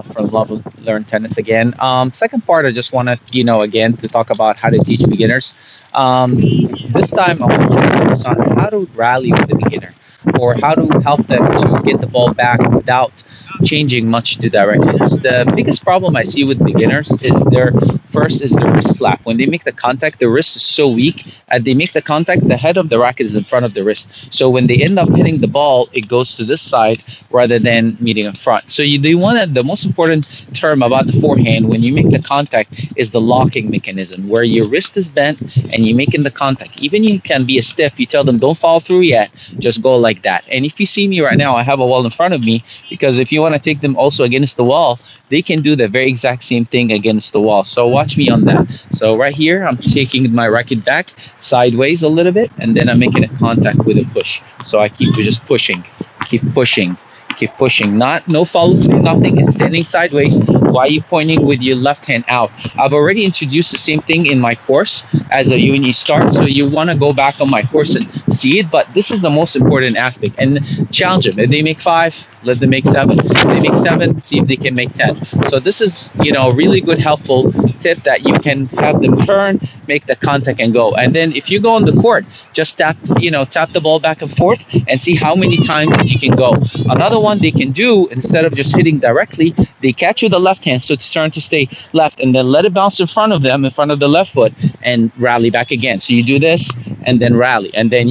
from Love Learn Tennis again. Second part, I just want to, again, to talk about how to teach beginners. This time, I want to focus on how to rally with the beginner or how to help them to get the ball back without changing much the directions. The biggest problem I see with beginners is their wrist slap. When they make the contact, the wrist is so weak. As they make the contact, the head of the racket is in front of the wrist. So when they end up hitting the ball, it goes to this side rather than meeting in front. So you want to, the most important term about the forehand when you make the contact is the locking mechanism, where your wrist is bent and you're making the contact. Even you can be a stiff, you tell them don't follow through yet, just go like that. And if you see me right now, I have a wall in front of me, because if you want to take them also against the wall, they can do the very exact same thing against the wall. So watch me on that. So right here, I'm taking my racket back sideways a little bit, and then I'm making a contact with a push. So I keep just pushing, keep pushing, keep pushing. No follow through, nothing. It's standing sideways while you pointing with your left hand out. I've already introduced the same thing in my course when you start, so you want to go back on my course and see it. But this is the most important aspect, and challenge them. If they make 5, let them make 7. If they make 7, see if they can make 10. So this is, really good, helpful tip that you can have them turn, make the contact, and go. And then if you go on the court, just tap the ball back and forth and see how many times you can go. Another one they can do, instead of just hitting directly, they catch you the left hand, so it's turned to stay left, and then let it bounce in front of them, in front of the left foot, and rally back again. So you do this and then rally, and then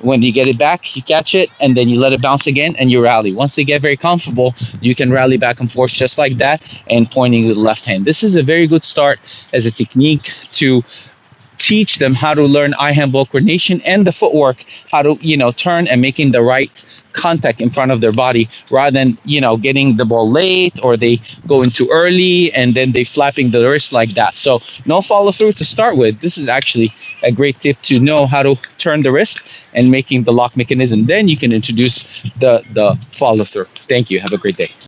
when you get it back, you catch it, and then you let it bounce again, and you rally. Once they get very comfortable, you can rally back and forth just like that, and pointing with the left hand. This is a very good start as a technique to teach them how to learn eye-hand ball coordination and the footwork, how to turn and making the right contact in front of their body, rather than getting the ball late, or they go in too early and then they flapping the wrist like that. So no follow through to start with. This is actually a great tip to know how to turn the wrist and making the lock mechanism. Then you can introduce the follow through. Thank you. Have a great day.